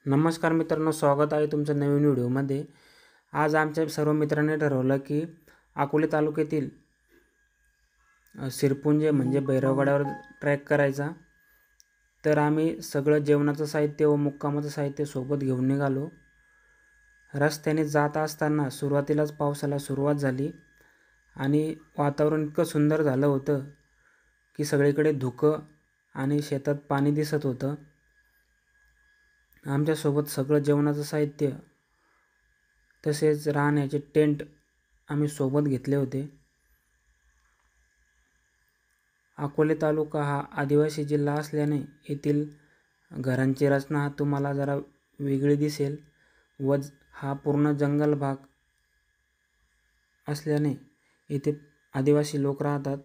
नमस्कार मित्रांनो, स्वागत आहे तुमचं नवीन व्हिडिओमध्ये। आज आमच्या सर्व मित्रांनी ठरवलं की अकोले तालुक्यातील सिरपुंजे म्हणजे भैरवगडावर ट्रॅक करायचा। तर आम्ही सगळं जेवणाचं साहित्य व मुक्कामाचं साहित्य सोबत घेऊन निघालो। रस्त्याने जात असताना सुरुवातीलाच पावसाला सुरुवात झाली आणि वातावरण इतकं सुंदर झालं होतं की सगळीकडे धुकं आणि शेतात पाणी दिसत होतं। आमच्यासोबत सगळं जेवणाचं साहित्य तसेच राहण्याचे टेंट आम्ही सोबत घेतले होते। अकोले तालुका हा आदिवासी जिल्हा असल्याने येथील घरांची रचना तुम्हाला जरा वेगळी दिसेल व हा पूर्ण जंगल भाग असल्याने येथे आदिवासी लोक राहतात।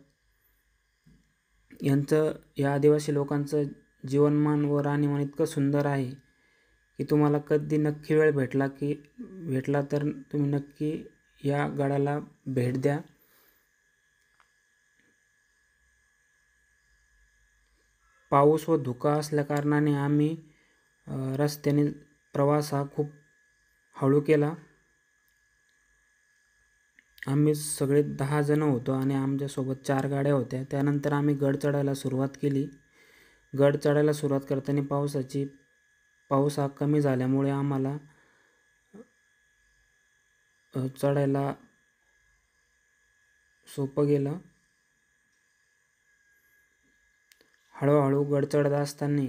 या आदिवासी लोकांचं जीवनमान व राहणीमान इतकं सुंदर आहे की तुम्हाला कधी नक्की वेळ भेटला तर तुम्ही नक्की या गडाला भेट द्या। पाऊस व धुका असल्याकारणाने आम्ही रस्त्याने प्रवास हा खूप हळू केला। आम्ही सगळे 10 जण होतो आणि आमच्यासोबत 4 गाड्या होत्या। त्यानंतर आम्ही गड चढायला सुरुवात केली। गड चढायला सुरुवात करताना पाऊस हा कमी झाल्यामुळे आम्हाला चढायला सोपं गेलं। हळूहळू गड चढत असताना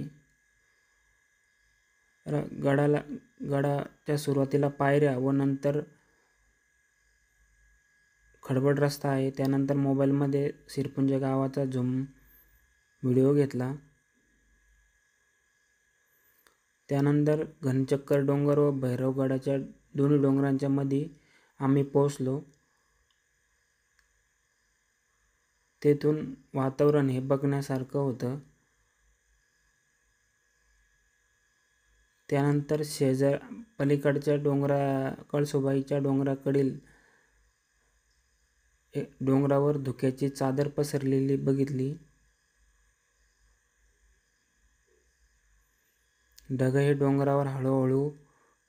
गडाच्या सुरुवातीला पायऱ्या व नंतर खडबड रस्ता आहे। त्यानंतर मोबाईलमध्ये सिरपुंजे गावाचा झूम व्हिडिओ घेतला। त्यानंतर घनचक्कर डोंगर व भैरवगडाच्या दोन्ही डोंगरांच्या मध्ये आम्ही पोहोचलो। तेथून वातावरण हे बघण्यासारखं होतं। त्यानंतर पलीकडच्या कळसुबाईच्या डोंगरावर धुक्याची चादर पसरलेली बघितली। ढग हे डोंगरावर हळूहळू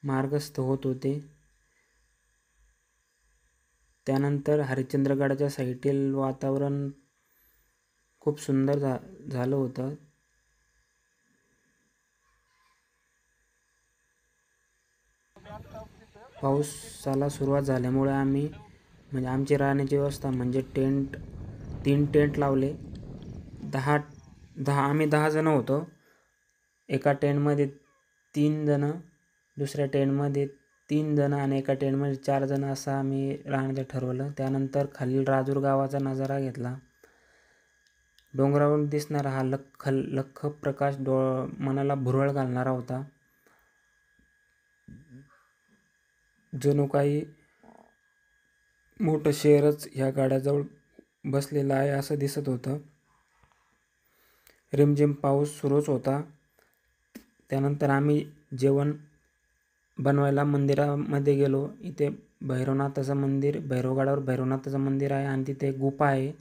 मार्गस्थ होत होते। त्यानंतर हरिश्चंद्रगडाच्या साईडील वातावरण खूप सुंदर झालं होतं। पावसाला सुरुवात झाल्यामुळे आमची राहण्याची व्यवस्था म्हणजे 3 टेंट लावले। आम्ही 10 जण होतो। एका टेंटमध्ये 3 जण, दुसऱ्या टेंटमध्ये 3 जण आणि एका टेंटमध्ये 4 जण असं आम्ही राहण्याचं ठरवलं। त्यानंतर खालील राजूर गावाचा नजारा घेतला। डोंगरावरून दिसणारा हा लख्ख प्रकाश मनाला भुरळ घालणारा होता। जणू काही मोठं शहरच ह्या गडाजवळ बसलेलं आहे असं दिसत होतं। रिमझिम पाऊस सुरूच होता। त्यानंतर आम्ही जेवण बनवायला मंदिरामध्ये गेलो। इथे भैरवगडावर भैरवनाथाचं मंदिर आहे आणि तिथे गुफा आहे।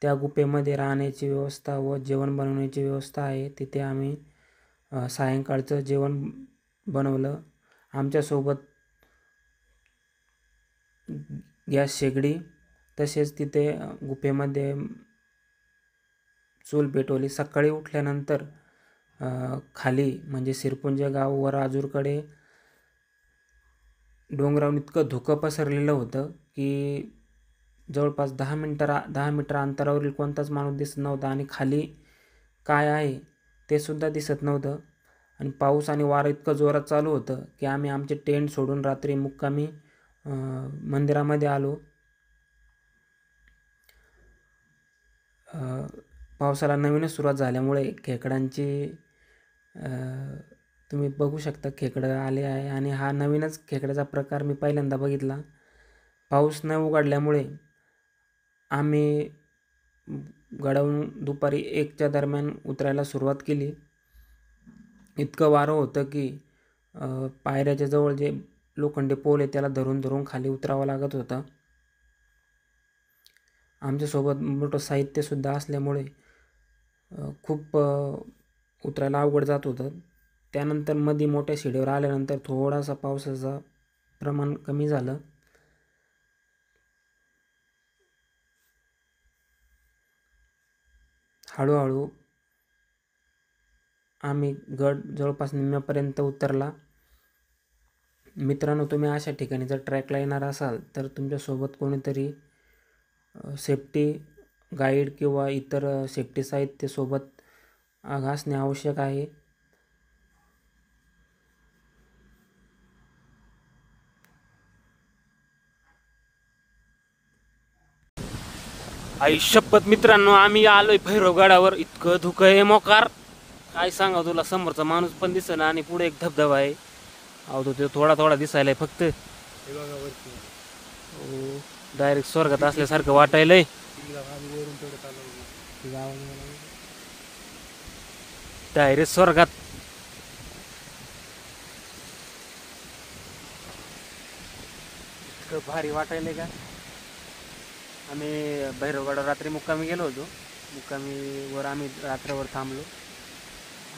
त्या गुफेमध्ये राहण्याची व्यवस्था व जेवण बनवण्याची व्यवस्था आहे। तिथे आम्ही सायंकाळचं जेवण बनवलं। आमच्यासोबत गॅस शेगडी तसेच तिथे गुफेमध्ये चूल पेटवली। सकाळी उठल्यानंतर खाली म्हणजे सिरपुंजे गाव व राजूरकडे डोंगरावरून इतकं धुकं पसरलेलं होतं की जवळपास 10 मीटर अंतरावरील कोणताच माणूस दिसत नव्हता आणि खाली काय आहे ते सुद्धा दिसत नव्हतं। आणि पाऊस आणि वारं इतकं जोरात चालू होतं की आम्ही आमचे टेंट सोडून रात्री मुक्कामी मंदिरामध्ये आलो। पावसाला नवीनच सुरुवात झाल्यामुळे खेकडांची तुम्ही बघू शकता, खेकडं आले आहे आणि हा नवीनच खेकड्याचा प्रकार मी पहिल्यांदा बघितला। पाऊस न उघडल्यामुळे आम्ही गडावरून दुपारी 1च्या दरम्यान उतरायला सुरुवात केली। इतकं वारं होतं की पायऱ्याच्या जवळ जे लोखंडी पोल आहे त्याला धरून धरून खाली उतरावं लागत होतं। आमच्यासोबत मोठं साहित्य सुद्धा असल्यामुळे खूप उतरायला अवघड जात होतं। त्यानंतर मध्ये मोठ्या शिडीवर आल्यानंतर थोडासा पावसाचं प्रमाण कमी झालं. हळूहळू आम्ही गड जवळपास निम्म्यापर्यंत उतरला. मित्रांनो, तुम्ही अशा ठिकाणी जर ट्रॅकला येणार असाल तर तुमच्यासोबत कोणीतरी सेफ्टी गाईड किंवा इतर सेफ्टी साहित्य सोबत असणे आवश्यक आहे. आई शपथ मित्रांनो, आम्ही आलोय भैरवगडावर. इतकं धुकं आहे मोकार, काय सांगा तुला. समोरचा माणूस पण दिसेना आणि पुढे एक धबधबा आहे. अहो तो थोडा थोडा दिसायलाय फक्त. डायरेक्ट स्वर्गात असल्यासारखं वाटायलंय. डायरेक्ट स्वर्गात. इतकं भारी वाटायलंय का. आम्ही भैरवगडावर रात्री मुक्कामी गेलो होतो. मुक्कामीवर आम्ही रात्रभर थांबलो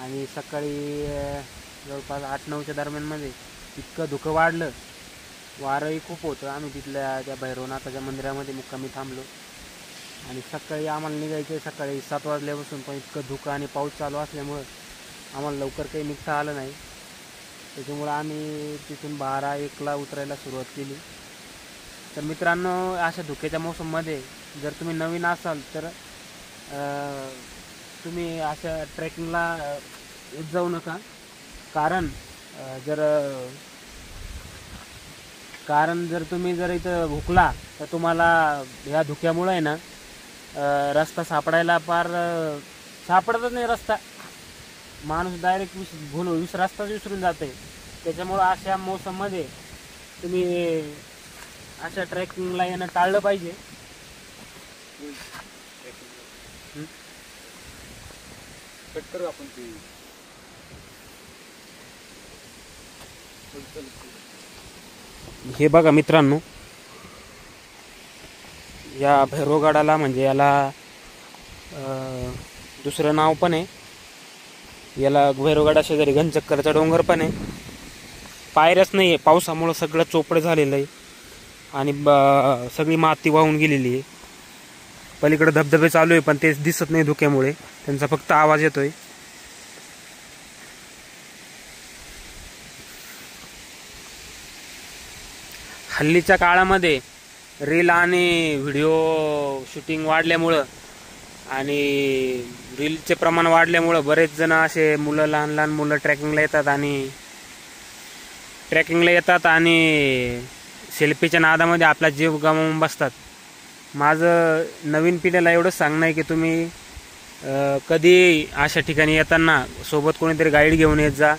आणि सकाळी जवळपास 8-9च्या दरम्यानमध्ये इतकं धुकं वाढलं, वारंही खूप होतं. आम्ही तिथल्या त्या भैरवनाथाच्या मंदिरामध्ये मुक्कामी थांबलो आणि सकाळी आम्हाला निघायचं सकाळी 7 वाजल्यापासून, पण इतकं धुकं आणि पाऊस चालू असल्यामुळं आम्हाला लवकर काही निघता आलं नाही. त्याच्यामुळं आम्ही तिथून 12-1ला उतरायला सुरुवात केली. तर मित्रांनो, अशा धुक्याच्या मोसममध्ये जर तुम्ही नवीन असाल तर तुम्ही अशा ट्रेकिंगला येत जाऊ नका. कारण जर तुम्ही जर इथं भुकला तर तुम्हाला ह्या धुक्यामुळे आहे ना रस्ता सापडायला सापडतच नाही रस्ता. माणूस डायरेक्ट रस्ताच विसरून जाते. त्याच्यामुळं अशा मोसममध्ये तुम्ही अशा ट्रेकिंगला येणं टाळलं पाहिजे. हे बघा मित्रांनो, या भैरवगडाला म्हणजे याला दुसरं नाव पण आहे. याला भैरवगडा शेजारी घनचक्करचा डोंगर पण आहे. पायऱ्याच नाही आहे, पावसामुळं सगळं चोपडं झालेलं आहे आणि सगळी माती वाहून गेलेली आहे. पलीकडे धबधबे चालू आहे पण ते दिसत नाही धुक्यामुळे, त्यांचा फक्त आवाज येतोय. हल्लीच्या काळामध्ये रील आणि व्हिडिओ शूटिंग वाढल्यामुळं आणि रीलचे प्रमाण वाढल्यामुळं बरेच जण असे लहान लहान मुलं ट्रॅकिंगला येतात आणि सेल्फीच्या नादामध्ये आपला जीव गमावून बसतात. माझं नवीन पिढीला एवढंच सांगणं आहे की तुम्ही कधी अशा ठिकाणी येताना सोबत कोणीतरी गाईड घेऊन येत जा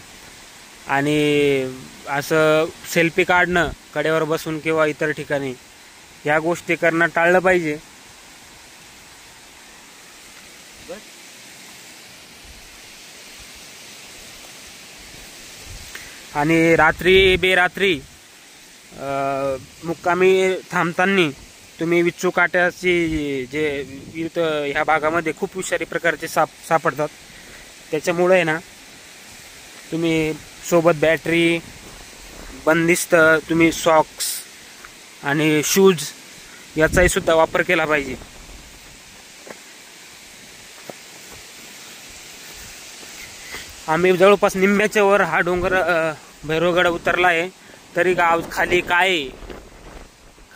आणि असं सेल्फी काढणं कडेवर बसून किंवा इतर ठिकाणी या गोष्टी करणं टाळलं पाहिजे. आणि रात्री बेरात्री मुक्कामी थांबताना तुम्ही विच्छू काट्याची जे इथं ह्या भागामध्ये खूप विषारी प्रकारचे सापडतात. त्याच्यामुळे ना तुम्ही सोबत बॅटरी, बंदिस्त तुम्ही सॉक्स आणि शूज याचाही सुद्धा वापर केला पाहिजे. आम्ही जवळपास निम्म्याच्या वर हा डोंगर भैरवगड उतरला आहे, तरी गाव खाली काय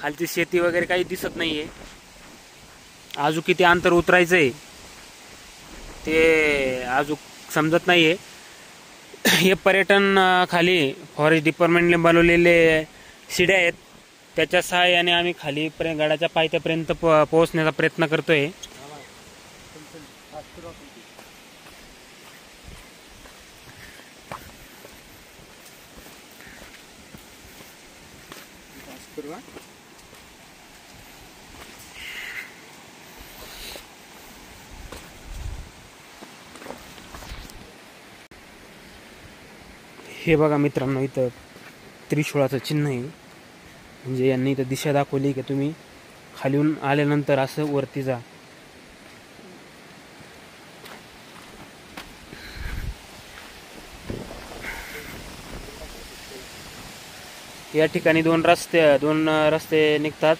खालची शेती वगैरे काही दिसत नाहीये. अजून किती अंतर उतरायचंय ते अजून समजत नाहीये. हे पर्यटन खाली फॉरेस्ट डिपार्टमेंटने बनवलेले शिड्या आहेत, त्याच्या सहाय्याने आम्ही खाली गडाच्या पायथ्यापर्यंत पोहोचण्याचा प्रयत्न करतोय. हे बघा मित्रांनो, इथं त्रिशूळाचं चिन्ह आहे. म्हणजे यांनी इथं दिशा दाखवली की तुम्ही खालीहून आल्यानंतर असं वरती जा. या ठिकाणी दोन रस्ते निघतात.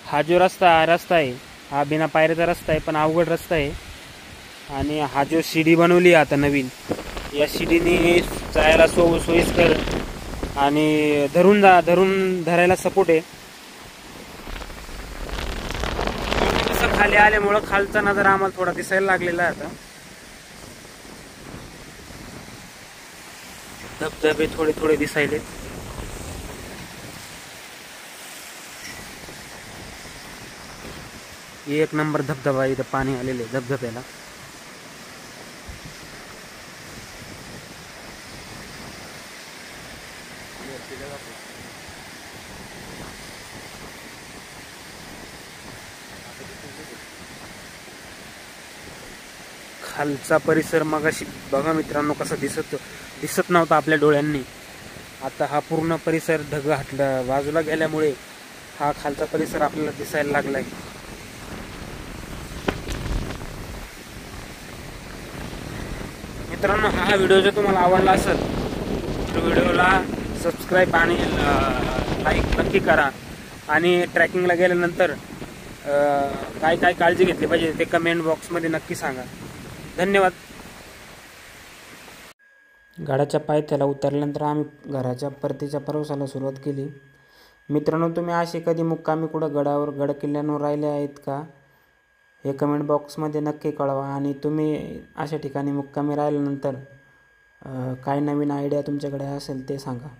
हा जो रस्ता आहे हा बिना पायऱ्याचा रस्ता आहे, पण अवघड रस्ता आहे. आणि हा जो शिडी बनवली आहे आता नवीन, या शिडीने जायला सोयीस्कर आणि धरून धरायला सपोर्ट आहे. कसं खाली आल्यामुळं खालचा नजारा आम्हाला थोडा दिसायला लागलेला आहे. आता धबधबे थोडे थोडे दिसायले. एक नंबर धबधबा इथं पाणी आलेले धबधब्याला. खालचा परिसर मगाशी बघा मित्रांनो कसा दिसत नव्हता आपल्या डोळ्यांनी. आता हा पूर्ण परिसर बाजूला गेल्यामुळे हा खालचा परिसर आपल्याला दिसायला लागलाय. मित्रांनो, हा व्हिडिओ जर तुम्हाला आवडला असेल तर व्हिडिओला सबस्क्राईब आणि लाईक नक्की करा. आणि ट्रॅकिंगला गेल्यानंतर काय काय काळजी घेतली पाहिजे ते कमेंट बॉक्समध्ये नक्की सांगा. धन्यवाद. गडाच्या पायथ्याला उतरल्यानंतर आम्ही घराच्या परतीच्या प्रवासाला सुरुवात केली. मित्रांनो, तुम्ही असे कधी मुक्कामी कुठं गड किल्ल्यांवर राहिले आहेत का हे कमेंट बॉक्समध्ये नक्की कळवा. आणि तुम्ही अशा ठिकाणी मुक्कामी राहिल्यानंतर काय नवीन आयडिया तुमच्याकडे असेल ते सांगा.